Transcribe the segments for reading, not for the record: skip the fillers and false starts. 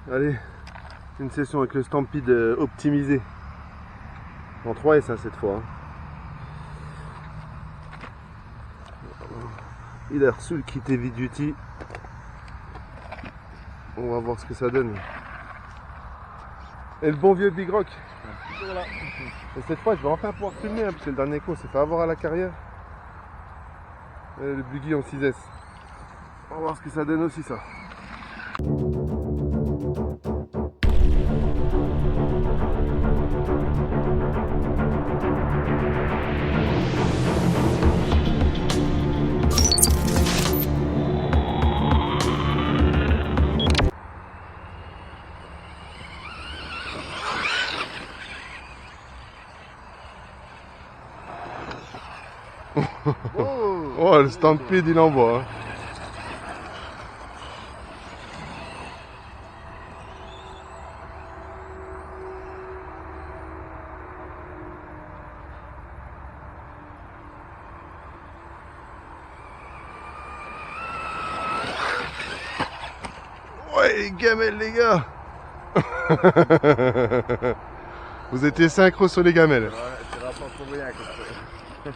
Allez, une session avec le Stampede optimisé. En 3S cette fois. Hein. Il a reçu le kit Heavy Duty. On va voir ce que ça donne. Et le bon vieux Big Rock. Voilà. Et cette fois je vais enfin pouvoir filmer hein, parce que le dernier coup on s'est fait avoir à la carrière. Et le buggy en 6S. On va voir ce que ça donne aussi ça. Oh, le Stampede il envoie. Hein. Ouais, les gamelles, les gars. Vous étiez synchro sur les gamelles. Ouais, c'est rapport pour rien comme ça.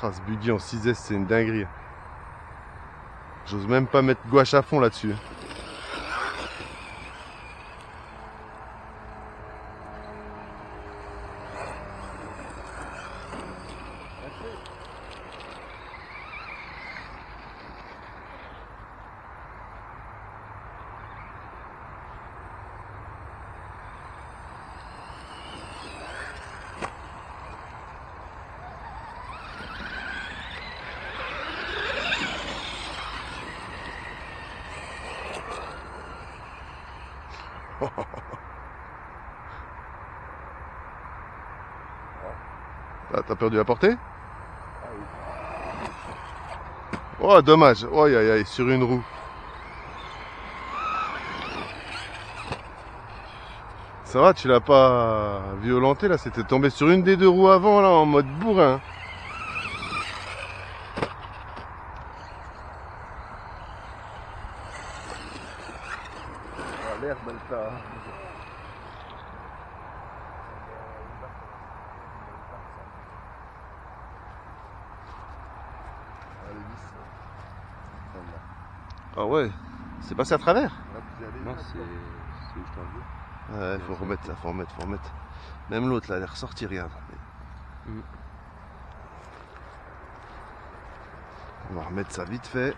Ah, ce buggy en 6S, c'est une dinguerie. J'ose même pas mettre gouache à fond là-dessus. Ah, t'as perdu la portée? Oh, dommage. Oh, aïe, aïe, sur une roue. Ça va, tu l'as pas violenté là? C'était tombé sur une des deux roues avant là, en mode bourrin. Ah, l'herbe elle t'a. Ah ouais, c'est passé à travers? Non, c'est où je t'en veux. Ouais, faut remettre ça, faut remettre. Même l'autre là, elle est ressortie, regarde. On va remettre ça vite fait.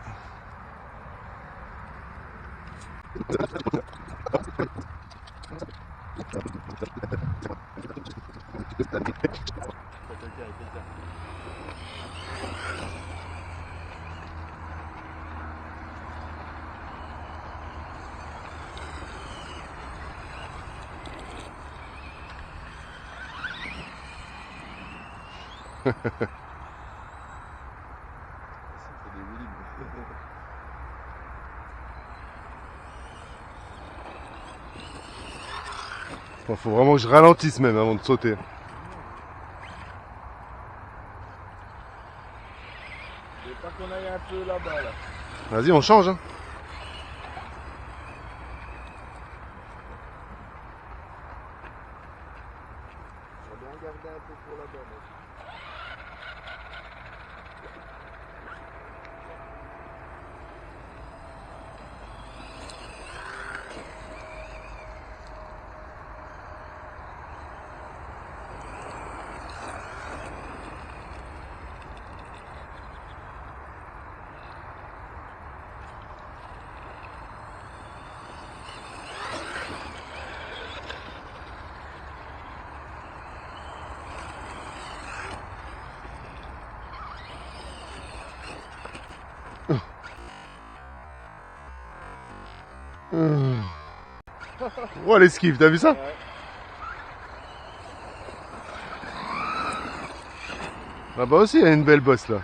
Bon, faut vraiment que je ralentisse même avant de sauter. Je veux pas qu'on aille un peu là-bas là. Vas-y, on change. Hein. On va bien garder un peu pour là-bas. Oh l'esquive, t'as vu ça? Ouais. Là-bas aussi il y a une belle bosse là.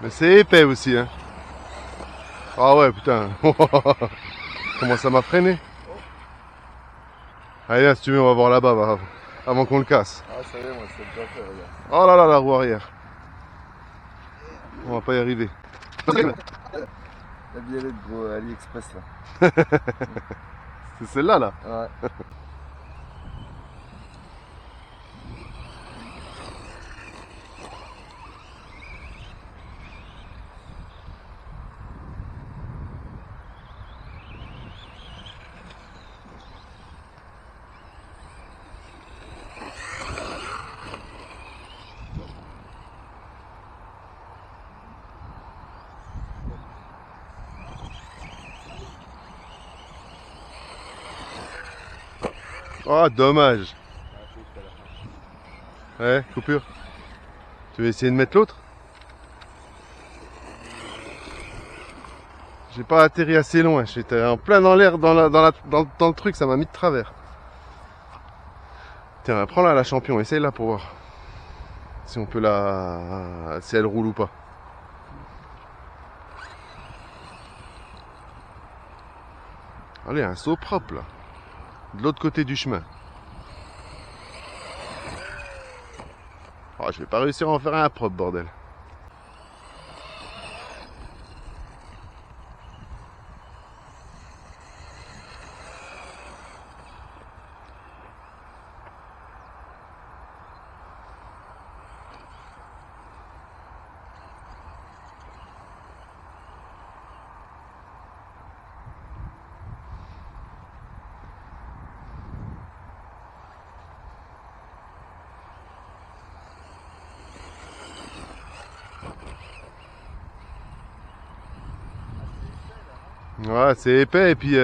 Mais c'est épais aussi hein. Ah ouais putain. Comment ça m'a freiné? Oh, Allez, là, si tu veux, on va voir là-bas avant qu'on le casse. Ah, ça y est, moi, c'est déjà fait, regarde. Oh là là, la roue arrière. On va pas y arriver. La violette, gros, AliExpress, là. C'est celle-là, là. Ouais. Oh, dommage. Ouais, coupure. Tu veux essayer de mettre l'autre? J'ai pas atterri assez loin, j'étais en plein dans l'air, dans le truc, ça m'a mis de travers. Tiens, prends-la la champion, essaye-la pour voir si on peut si elle roule ou pas. Allez, un saut propre là, de l'autre côté du chemin. Oh, je vais pas réussir à en faire un propre, bordel. Ouais, c'est épais et puis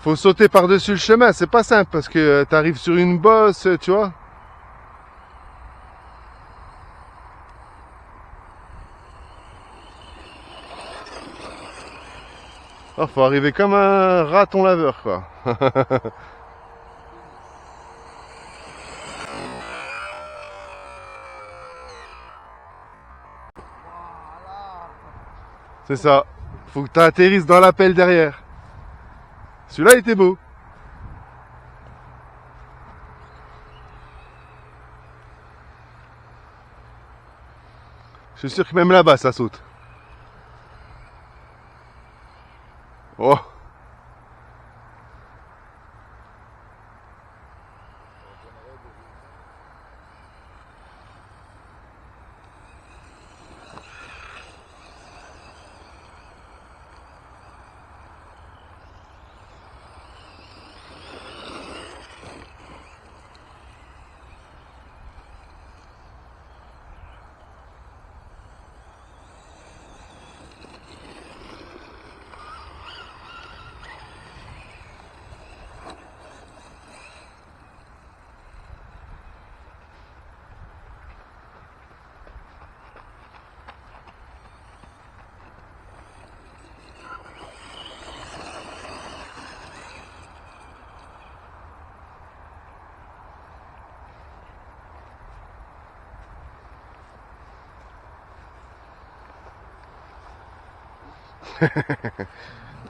faut sauter par-dessus le chemin, c'est pas simple parce que t'arrives sur une bosse, tu vois. Oh, faut arriver comme un raton laveur, quoi. C'est ça. Faut que tu atterrisses dans la pelle derrière. Celui-là était beau. Je suis sûr que même là-bas, ça saute. Oh.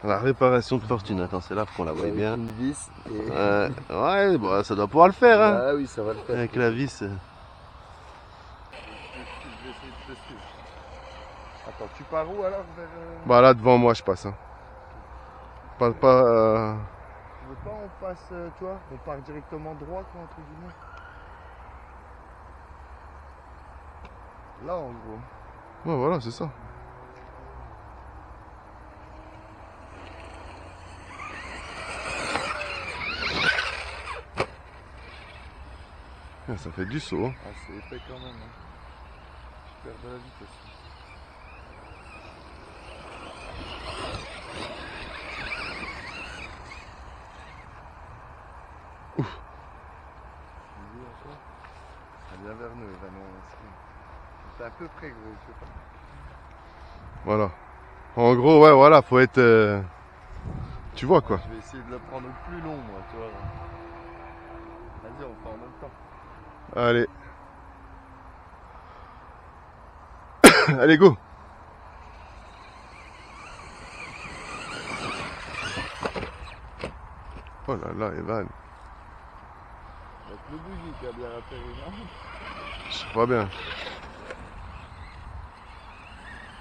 La réparation de fortune, attends, c'est là qu'on la voit Avec bien. une vis et... Ouais, bon, ça doit pouvoir le faire, hein. Ah oui, ça va le faire. Avec la vis. Je vais essayer de te suivre. Attends, tu pars où alors vers... Bah là, devant moi, je passe. Hein. Pas... Tu veux pas on passe, tu vois, on part directement droit, quoi, entre guillemets. Là, en gros. Ouais, voilà, c'est ça. Ça fait du saut. Hein. Ah, c'est épais quand même. Hein. Je perds de la vitesse. Ouf. Elle vient vers nous, elle va nous... C'est à peu près gros, je sais pas. Voilà. En gros, ouais, voilà, faut être... Tu vois quoi. Je vais essayer de le prendre au plus long, moi, tu vois. Vas-y, on fait en même temps. Allez. Allez, go. Oh là là, Evan. C'est le buggy qui a bien atterri, non? Je sais pas bien.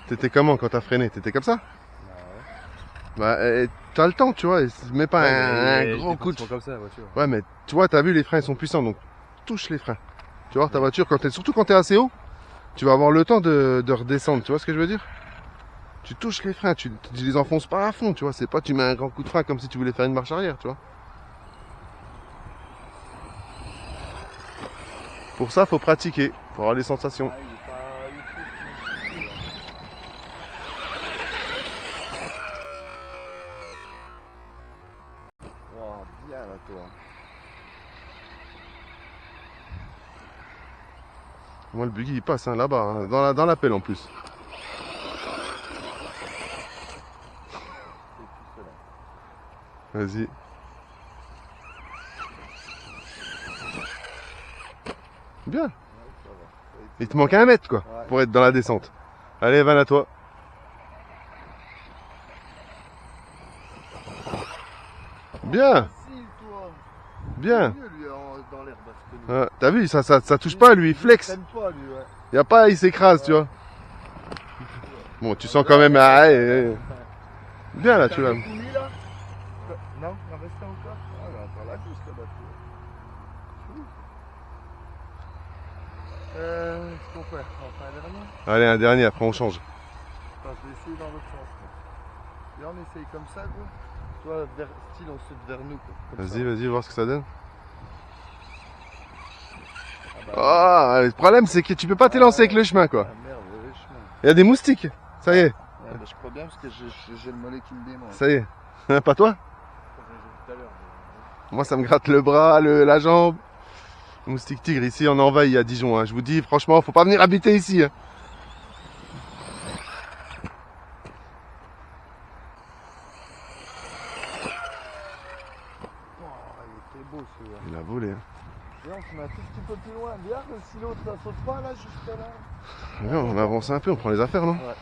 T'étais comment quand t'as freiné? T'étais comme ça? Bah, t'as le temps, tu vois. Mets pas un gros coup de... comme ça, la voiture. Ouais, mais tu vois, t'as vu, les freins ils sont puissants, donc touche les freins. Tu vois, ta voiture, surtout quand t'es assez haut, tu vas avoir le temps de redescendre. Tu vois ce que je veux dire? Tu touches les freins, tu les enfonces pas à fond, tu vois. C'est pas tu mets un grand coup de frein comme si tu voulais faire une marche arrière, tu vois. Pour ça, faut pratiquer, pour avoir les sensations. Ah, il est pas YouTube. Wow, bien là, toi. Moi, le buggy il passe hein, là-bas, hein, dans la pelle en plus. Vas-y. Bien. Ouais, ça va. Il te manque 1 mètre quoi, Ouais. pour être dans la descente. Allez, Van, à toi. Bien, Facile, toi. bien. Mieux, lui, dans l'herbe. parce que lui- T'as vu, ça touche pas lui, il flex. traîne pas, lui, ouais. Y a pas, il s'écrase, tu vois. Bon, tu sens quand même. Ah, bien là, tu vois. T'as un coulis, là? Non, il en restait encore? Ah, il y a encore la douce là-bas. Ce qu'on fait, on fait un dernier? Allez, un dernier, après on change. Attends, je vais essayer dans l'autre sens. Là. Et on essaye comme ça, quoi. Tu vois, style on saute vers nous, quoi. Comme Vas-y, ça. vas-y, voir ce que ça donne. Ah, bah, Ah, le problème c'est que tu peux pas t'élancer avec le chemin quoi. ah, merde, le chemin. Il y a des moustiques. Ça y est, Ouais, bah, je crois bien parce que j'ai le mollet qui me démange. ça y est. Pas toi? Tout à l'heure. Moi ça me gratte le bras, la jambe. Moustique tigre, ici on envahit à Dijon. Hein. Je vous dis franchement, faut pas venir habiter ici. Hein. Oh, il était beau celui-là. Il a volé. Hein. Viens, on se met un tout petit peu plus loin. Viens, si l'autre ça saute pas là, jusqu'à là. Viens, on avance un peu, on prend les affaires, non? Ouais.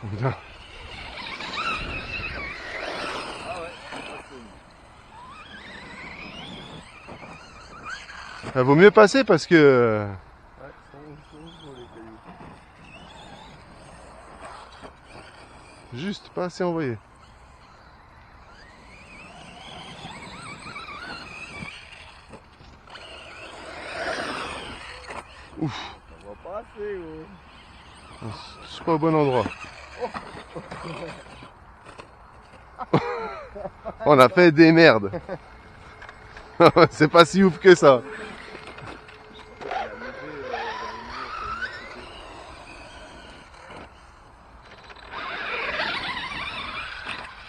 Viens. Ah ouais, ça Il vaut mieux passer parce que... Ouais, sont où les cailloux? Juste, pas assez envoyé. Ouf, Ça va pas assez, oh. je suis pas au bon endroit. On a fait des merdes. C'est pas si ouf que ça.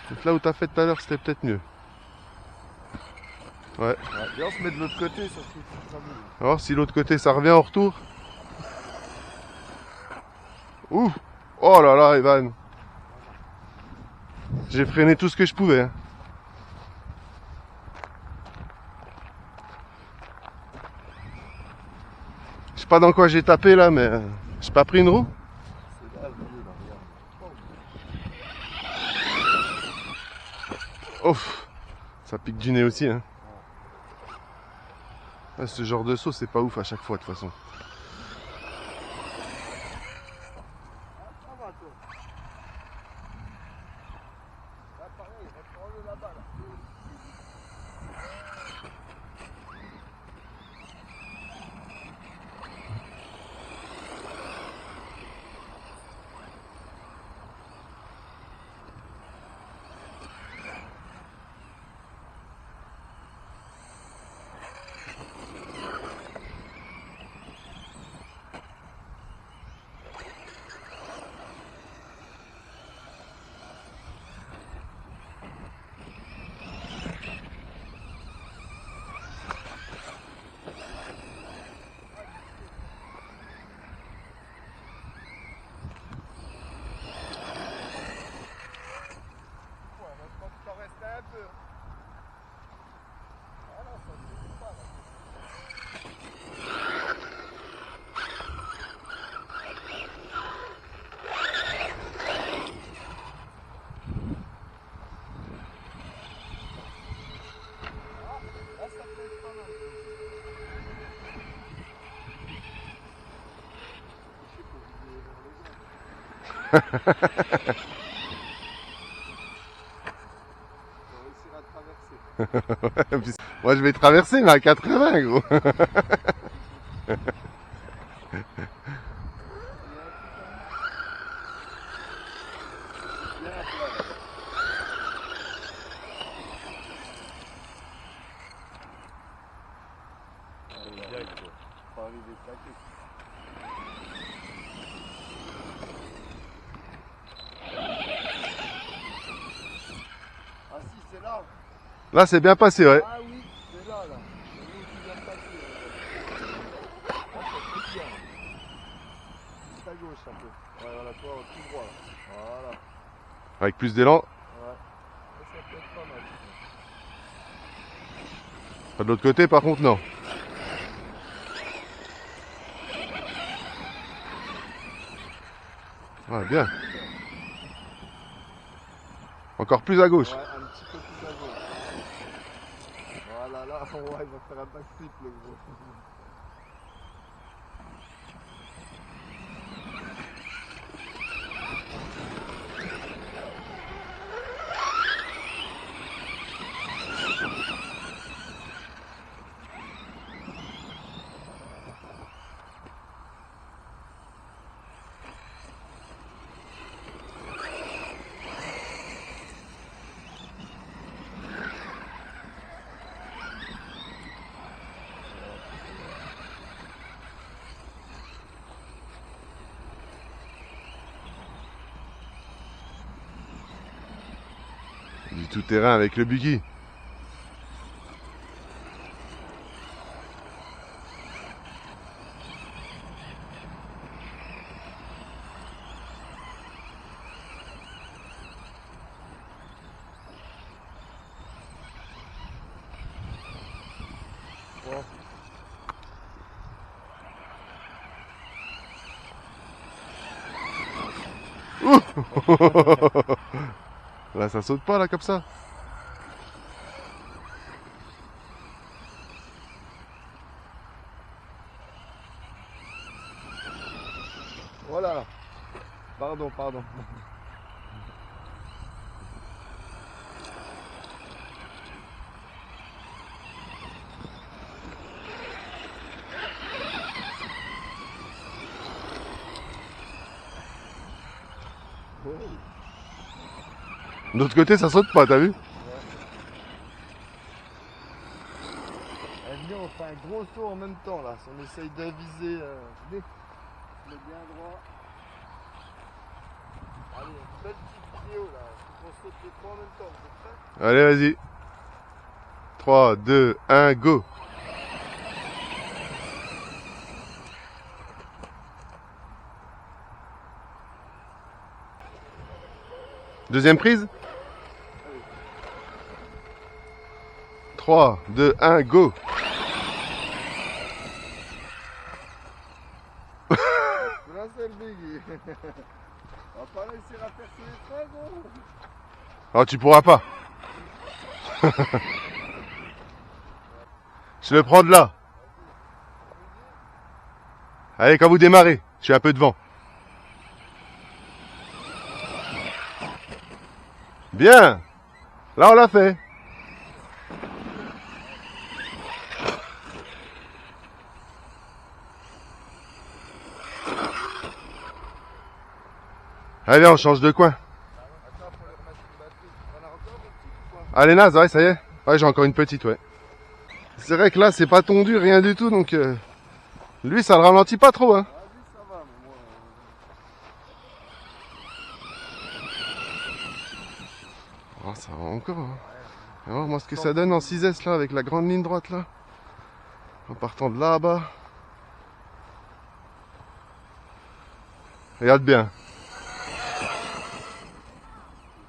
Donc là où t'as fait tout à l'heure, c'était peut-être mieux. Ouais. Ouais, viens, on se met de l'autre côté, ça sera mieux. Alors si l'autre côté ça revient en retour. Ouh. Oh là là, Evan. J'ai freiné tout ce que je pouvais. Hein. Je sais pas dans quoi j'ai tapé là, mais j'ai pas pris une roue. C'est là le vieux, là, regarde. Ouf. Ça pique du nez aussi. Hein. Ah, ce genre de saut, c'est pas ouf à chaque fois de toute façon. Ça va, toi. Là, pareil, reprends-le là-bas, là. Moi je vais traverser mais à 80 gros. Ah si, c'est là. Là c'est bien passé ouais. Ah oui, c'est là, là. C'est nous qui vient de passer. Ah, ça fait bien. Juste à gauche un peu. Ouais, voilà, toi, tout droit. Là. Voilà. Avec plus d'élan. Ouais. Ça peut être pas mal. De l'autre côté par contre non. Ouais, bien. Encore plus à gauche. Ouais, un petit peu plus à gauche. Voilà, là, ouais, il va faire un backflip le gros. Du tout terrain avec le buggy. Bon. Là ça saute pas là comme ça. Voilà. Pardon, pardon. De l'autre côté ça saute pas, t'as vu? Eh, venez, on fait un gros saut en même temps là. On essaye d'aviser. Venez. On est bien droit. Allez, une belle petite vidéo là. Faut qu'on saute les trois en même temps. Vous êtes prêts? Allez vas-y. 3, 2, 1, go. Deuxième prise. 3, 2, 1, go. Là c'est le biggie. On va pas réussir à faire tous les trois gros. Alors tu pourras pas. Je le prends de là. Allez, quand vous démarrez, je suis un peu devant. Bien. Là, on l'a fait. Allez, on change de coin. Attends, faut lui remettre une batterie. On a encore une petite ou quoi? Allez, Naz, ouais, ça y est. Ouais, j'ai encore une petite, ouais. C'est vrai que là, c'est pas tondu, rien du tout, donc... lui, ça le ralentit pas trop, hein. Ah oui, ça va, mais moi... Oh, ça va encore, hein. On va voir moi ce que ça donne en 6S, là, avec la grande ligne droite, là. En partant de là-bas. Regarde bien.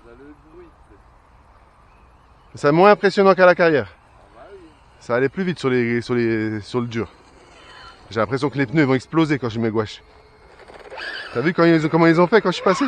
Vous avez le bruit. C'est moins impressionnant qu'à la carrière. Ah bah oui. Ça allait plus vite sur le dur. J'ai l'impression que les pneus vont exploser quand je mets gouache. T'as vu comment ils ont fait quand je suis passé?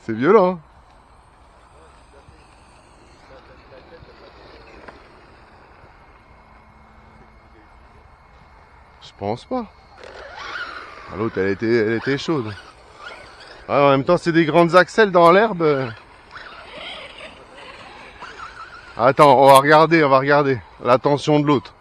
C'est violent, hein. Je pense pas. Ah, l'autre, elle était chaude. Ah, en même temps, c'est des grandes axelles dans l'herbe. Attends, on va regarder la tension de l'autre.